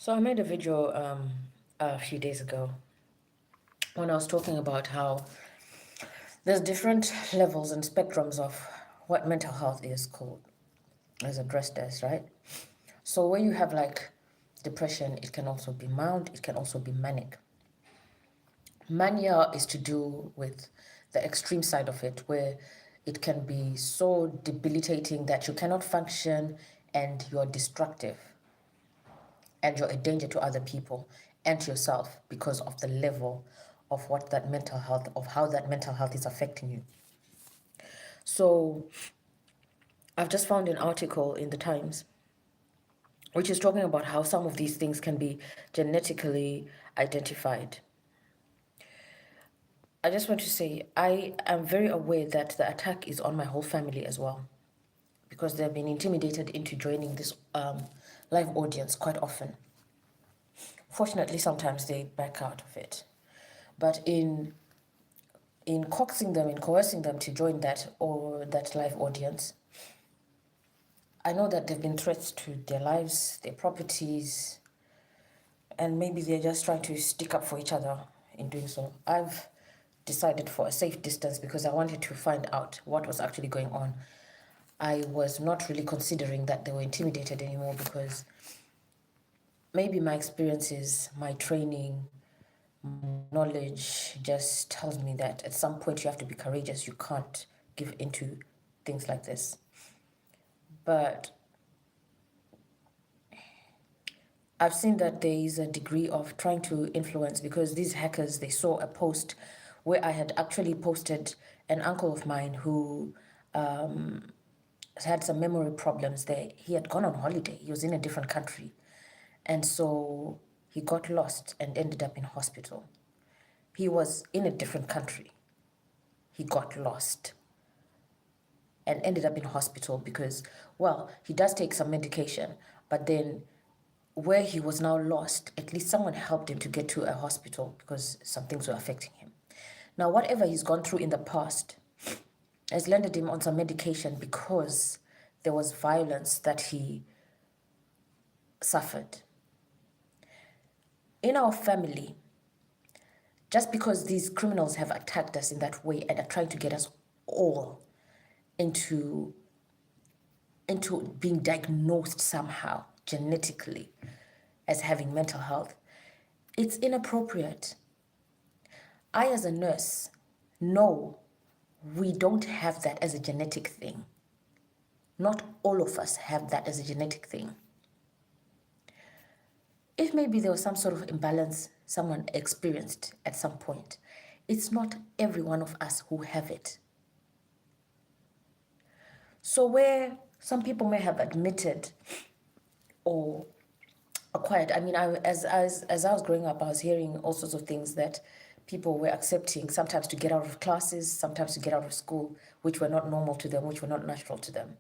So I made a video a few days ago when I was talking about how there's different levels and spectrums of what mental health is called, is addressed as, right? So when you have like depression, it can also be mild, it can also be manic. Mania is to do with the extreme side of it, where it can be so debilitating that you cannot function and you're destructive and you're a danger to other people and to yourself because of the level of what that mental health, of how that mental health is affecting you. So I've just found an article in the Times which is talking about how some of these things can be genetically identified. I just want to say I am very aware that the attack is on my whole family as well, because they've been intimidated into joining this live audience quite often. Fortunately, sometimes they back out of it. But in coaxing them, in coercing them to join that or that live audience, I know that there have been threats to their lives, their properties, and maybe they're just trying to stick up for each other in doing so. I've decided for a safe distance because I wanted to find out what was actually going on. I was not really considering that they were intimidated anymore because maybe my experiences, my training, my knowledge just tells me that at some point you have to be courageous. You can't give into things like this. But I've seen that there is a degree of trying to influence because these hackers, they saw a post where I had actually posted an uncle of mine who had some memory problems there. He had gone on holiday. He was in a different country. And so he got lost and ended up in hospital. He was in a different country. He got lost and ended up in hospital because, well, he does take some medication, but then where he was now lost, at least someone helped him to get to a hospital because some things were affecting him. Now, whatever he's gone through in the past has landed him on some medication because there was violence that he suffered. In our family, just because these criminals have attacked us in that way and are trying to get us all into being diagnosed somehow genetically as having mental health, it's inappropriate. I, as a nurse, know we don't have that as a genetic thing. Not all of us have that as a genetic thing. If maybe there was some sort of imbalance someone experienced at some point, it's not every one of us who have it. So where some people may have admitted or acquired, I mean, as I was growing up, I was hearing all sorts of things that people were accepting, sometimes to get out of classes, sometimes to get out of school, which were not normal to them, which were not natural to them.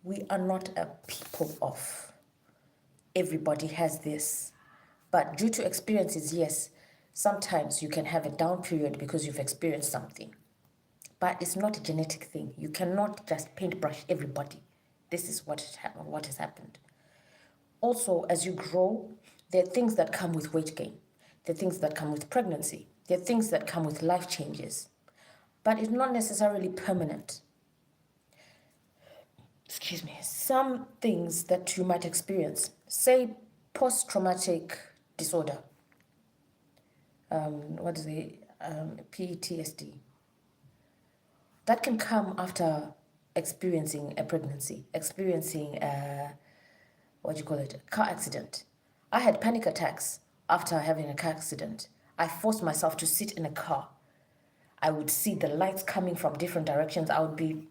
We are not a people of everybody has this. But due to experiences, yes, sometimes you can have a down period because you've experienced something. But it's not a genetic thing. You cannot just paintbrush everybody. This is what has happened. Also, as you grow, there are things that come with weight gain. There are things that come with pregnancy. There are things that come with life changes. But it's not necessarily permanent. Excuse me. Some things that you might experience, say post-traumatic disorder, what is it, PTSD, that can come after experiencing a pregnancy, experiencing a, car accident. I had panic attacks after having a car accident. I forced myself to sit in a car. I would see the lights coming from different directions. I would be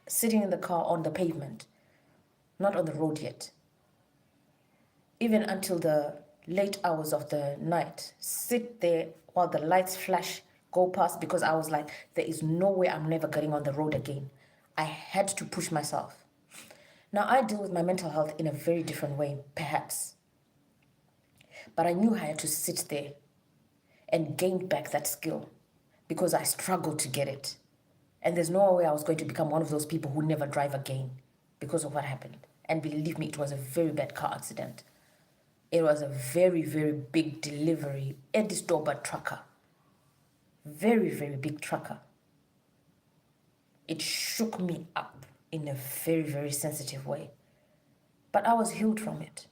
sitting in the car on the pavement, not on the road yet. Even until the late hours of the night, sit there while the lights flash, go past, because I was like, there is no way I'm never getting on the road again. I had to push myself. Now, I deal with my mental health in a very different way, perhaps. But I knew I had to sit there and gain back that skill because I struggled to get it. And there's no way I was going to become one of those people who never drive again because of what happened. And believe me, it was a very bad car accident. It was a very, very big delivery, Eddie Stober trucker. Very, very big trucker. It shook me up in a very, very sensitive way. But I was healed from it.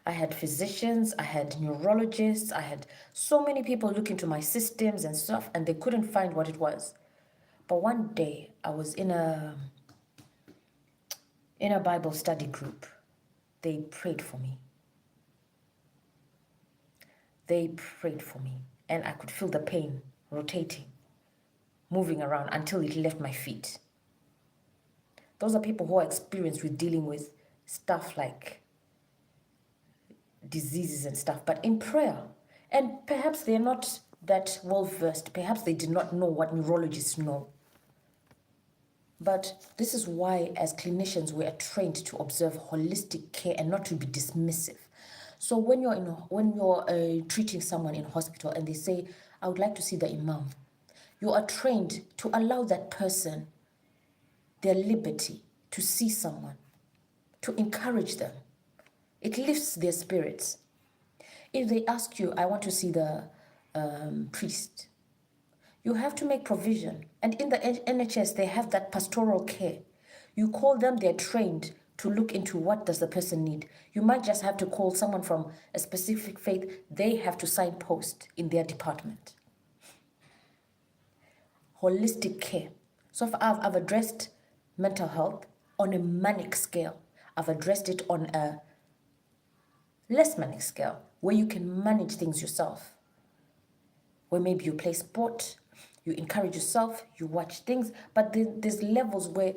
I had physicians, I had neurologists, I had so many people look into my systems and stuff, and they couldn't find what it was. But one day I was in a Bible study group. They prayed for me. They prayed for me, and I could feel the pain rotating, moving around until it left my feet. Those are people who are experienced with dealing with stuff like diseases and stuff, but in prayer. And perhaps they're not that well versed. Perhaps they did not know what neurologists know. But this is why, as clinicians, we are trained to observe holistic care and not to be dismissive. So when you're treating someone in hospital and they say, "I would like to see the imam," you are trained to allow that person their liberty to see someone, to encourage them. It lifts their spirits. If they ask you, "I want to see the priest," you have to make provision. And in the NHS, they have that pastoral care. You call them, they're trained to look into what does the person need. You might just have to call someone from a specific faith. They have to signpost in their department. Holistic care. So I've addressed mental health on a manic scale. I've addressed it on a less manic scale, where you can manage things yourself. Where maybe you play sport, you encourage yourself, you watch things, but there's levels where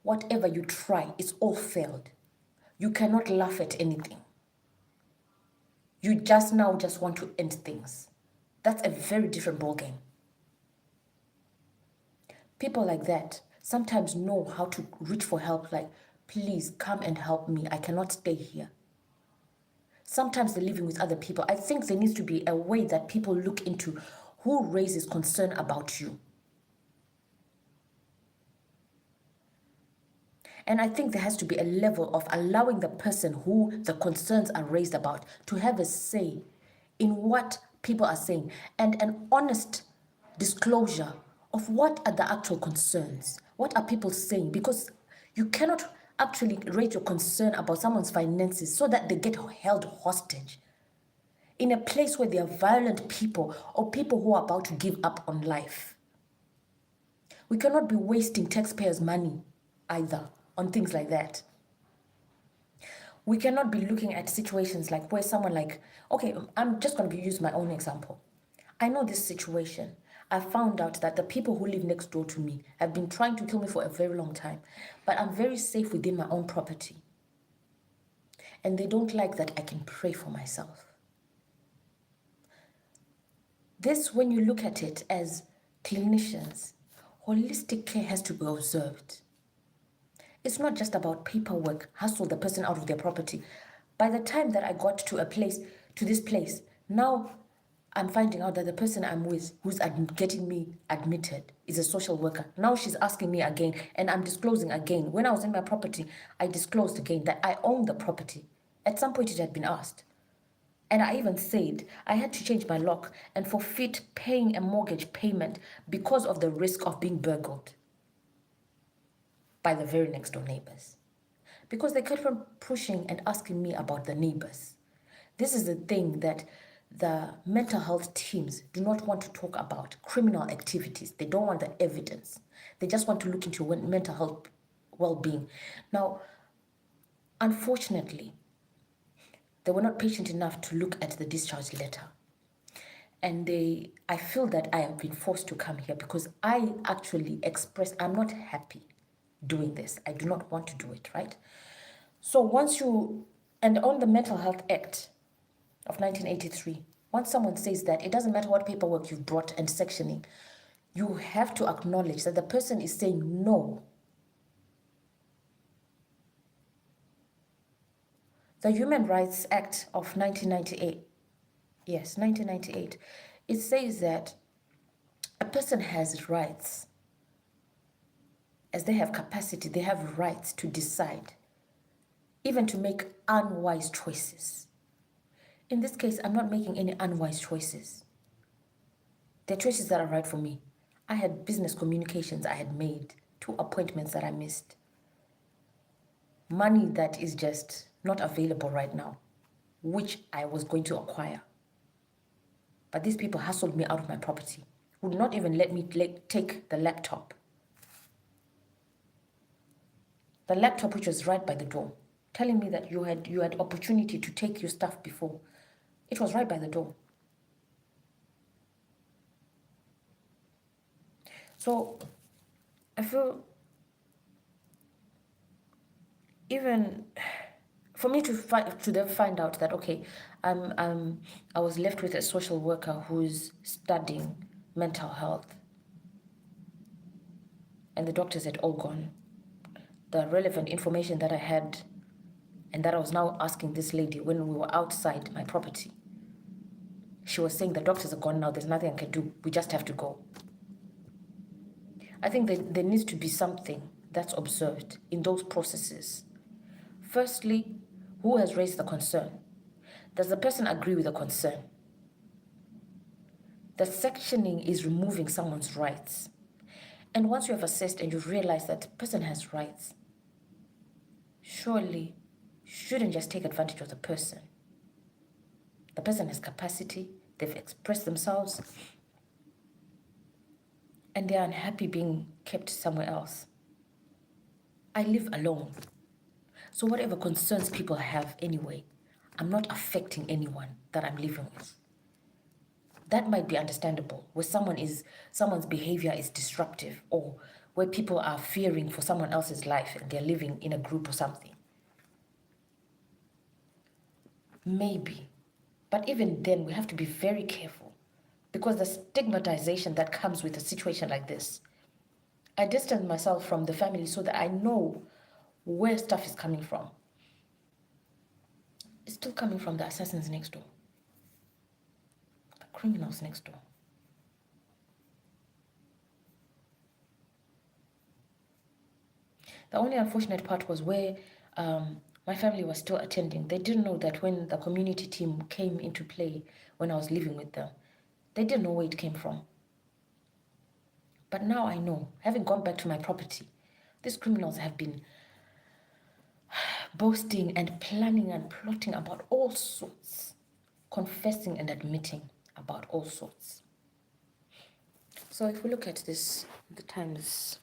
whatever you try, it's all failed. You cannot laugh at anything. You just want to end things. That's a very different ballgame. People like that sometimes know how to reach for help, like, "Please come and help me. I cannot stay here." Sometimes they're living with other people. I think there needs to be a way that people look into who raises concern about you. And I think there has to be a level of allowing the person who the concerns are raised about to have a say in what people are saying, and an honest disclosure of what are the actual concerns. What are people saying? Because you cannot actually raise your concern about someone's finances so that they get held hostage in a place where there are violent people or people who are about to give up on life. We cannot be wasting taxpayers' money either on things like that. We cannot be looking at situations like where someone like, okay, I'm just going to use my own example. I know this situation. I found out that the people who live next door to me have been trying to kill me for a very long time, but I'm very safe within my own property. And they don't like that I can pray for myself. This, when you look at it as clinicians, holistic care has to be observed. It's not just about paperwork, hustle the person out of their property. By the time that I got to this place, now I'm finding out that the person I'm with, who's getting me admitted, is a social worker. Now she's asking me again, and I'm disclosing again. When I was in my property, I disclosed again that I own the property. At some point, it had been asked. And I even said I had to change my lock and forfeit paying a mortgage payment because of the risk of being burgled by the very next door neighbors. Because they kept on pushing and asking me about the neighbors. This is the thing that the mental health teams do not want to talk about. Criminal activities. They don't want the evidence. They just want to look into mental health well-being. Now, unfortunately, they were not patient enough to look at the discharge letter. And I feel that I have been forced to come here because I actually expressed I'm not happy doing this. I do not want to do it, right? So and on the Mental Health Act of 1983, once someone says that, it doesn't matter what paperwork you've brought and sectioning, you have to acknowledge that the person is saying no. The Human Rights Act of 1998, yes, 1998, it says that a person has rights. As they have capacity, they have rights to decide even to make unwise choices. In this case, I'm not making any unwise choices. They're choices that are right for me. I had business communications I had made, 2 appointments that I missed, money that is just not available right now, which I was going to acquire. But these people hustled me out of my property, would not even let me take the laptop. The laptop which was right by the door, telling me that you had opportunity to take your stuff before. It was right by the door. So I feel even for me to then find out that okay, I was left with a social worker who's studying mental health, and the doctors had all gone. The relevant information that I had, and that I was now asking this lady when we were outside my property, she was saying the doctors are gone now. There's nothing I can do. We just have to go. I think that there needs to be something that's observed in those processes. Firstly, who has raised the concern? Does the person agree with the concern? The sectioning is removing someone's rights. And once you have assessed and you've realized that the person has rights, surely you shouldn't just take advantage of the person. The person has capacity, they've expressed themselves, and they're unhappy being kept somewhere else. I live alone. So whatever concerns people have anyway, I'm not affecting anyone that I'm living with. That might be understandable, where someone's behavior is disruptive, or where people are fearing for someone else's life and they're living in a group or something. Maybe. But even then, we have to be very careful, because the stigmatization that comes with a situation like this. I distance myself from the family so that I know where stuff is coming from. It's still coming from the assassins next door, the criminals next door. The only unfortunate part was where my family was still attending. They didn't know that when the community team came into play, when I was living with them, they didn't know where it came from. But now I know, having gone back to my property, these criminals have been boasting and planning and plotting about all sorts, confessing and admitting about all sorts. So if we look at this, the times,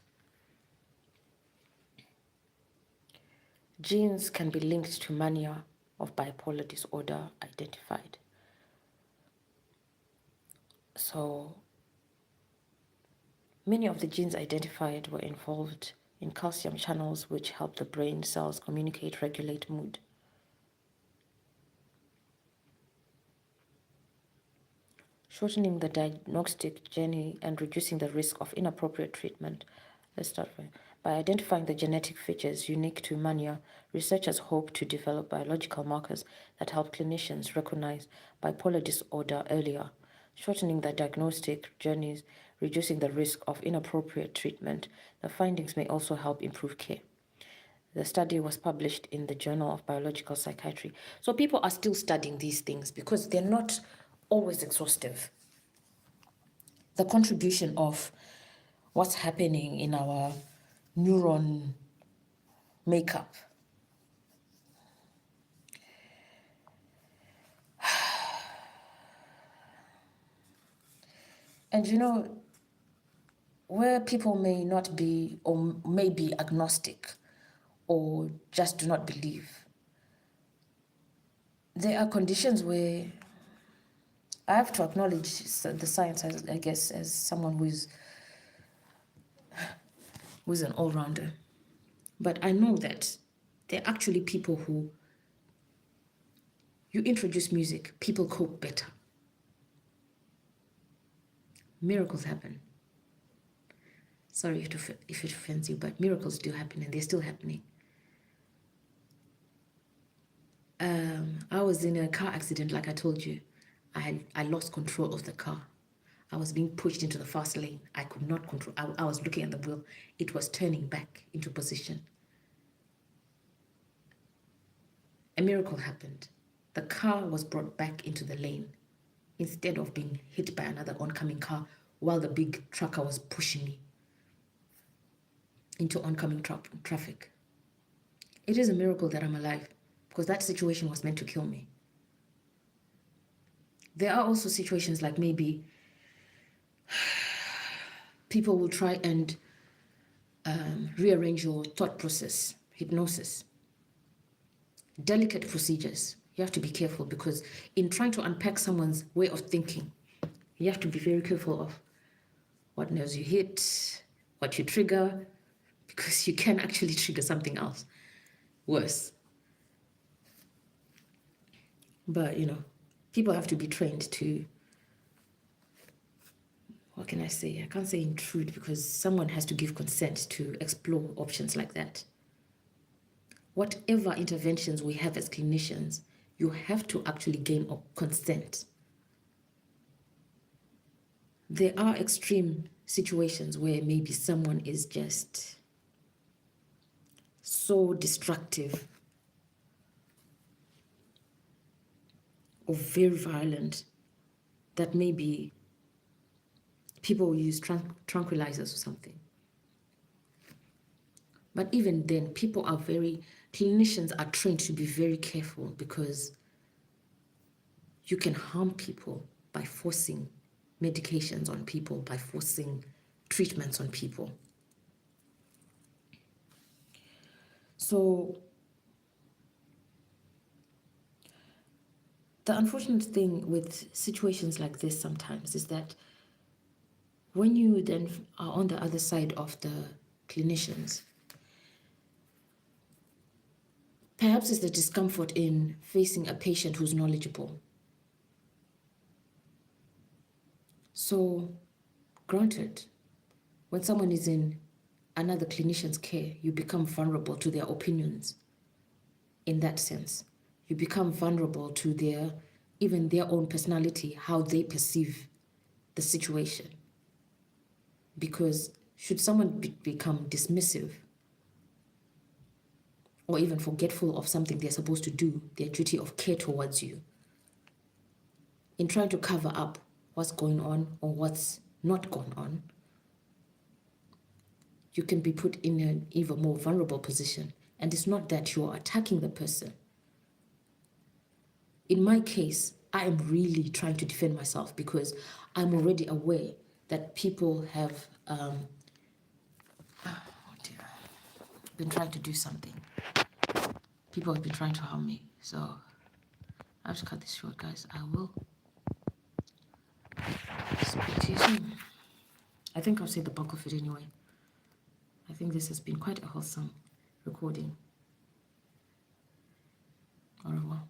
genes can be linked to mania of bipolar disorder identified. So many of the genes identified were involved in calcium channels, which help the brain cells communicate, regulate mood. Shortening the diagnostic journey and reducing the risk of inappropriate treatment. Let's start by identifying the genetic features unique to mania. Researchers hope to develop biological markers that help clinicians recognize bipolar disorder earlier, shortening the diagnostic journeys, reducing the risk of inappropriate treatment. The findings may also help improve care. The study was published in the Journal of Biological Psychiatry. So people are still studying these things because they're not always exhaustive. The contribution of what's happening in our neuron makeup. And you know, where people may not be or may be agnostic or just do not believe, there are conditions where I have to acknowledge the science, as, I guess, as someone who's an all-rounder. But I know that there are actually people who, you introduce music, people cope better. Miracles happen. Sorry if it offends you, but miracles do happen and they're still happening. I was in a car accident, like I told you. I lost control of the car. I was being pushed into the fast lane. I could not control. I was looking at the wheel. It was turning back into position. miracle happened. The car was brought back into the lane instead of being hit by another oncoming car while the big trucker was pushing me into oncoming traffic. It is a miracle that I'm alive, because that situation was meant to kill me. There are also situations like maybe people will try and rearrange your thought process, hypnosis. Delicate procedures. You have to be careful, because in trying to unpack someone's way of thinking, you have to be very careful of what nerves you hit, what you trigger, because you can actually trigger something else worse. But, people have to be trained to, what can I say? I can't say intrude, because someone has to give consent to explore options like that. Whatever interventions we have as clinicians, you have to actually gain consent. There are extreme situations where maybe someone is just so destructive or very violent that maybe people will use tranquilizers or something. But even then, clinicians are trained to be very careful, because you can harm people by forcing medications on people, by forcing treatments on people. So the unfortunate thing with situations like this sometimes is that when you then are on the other side of the clinicians, perhaps it's the discomfort in facing a patient who's knowledgeable. So, granted, when someone is in another clinician's care, you become vulnerable to their opinions. In that sense, you become vulnerable to even their own personality, how they perceive the situation. Because should someone become dismissive or even forgetful of something they're supposed to do, their duty of care towards you, in trying to cover up what's going on or what's not going on, you can be put in an even more vulnerable position. And it's not that you're attacking the person. In my case, I am really trying to defend myself, because I'm already aware that people have been trying to do something. People have been trying to harm me. So I have to cut this short, guys. I will speak to you soon. I think I've said the bulk of it anyway. I think this has been quite a wholesome recording. Au revoir.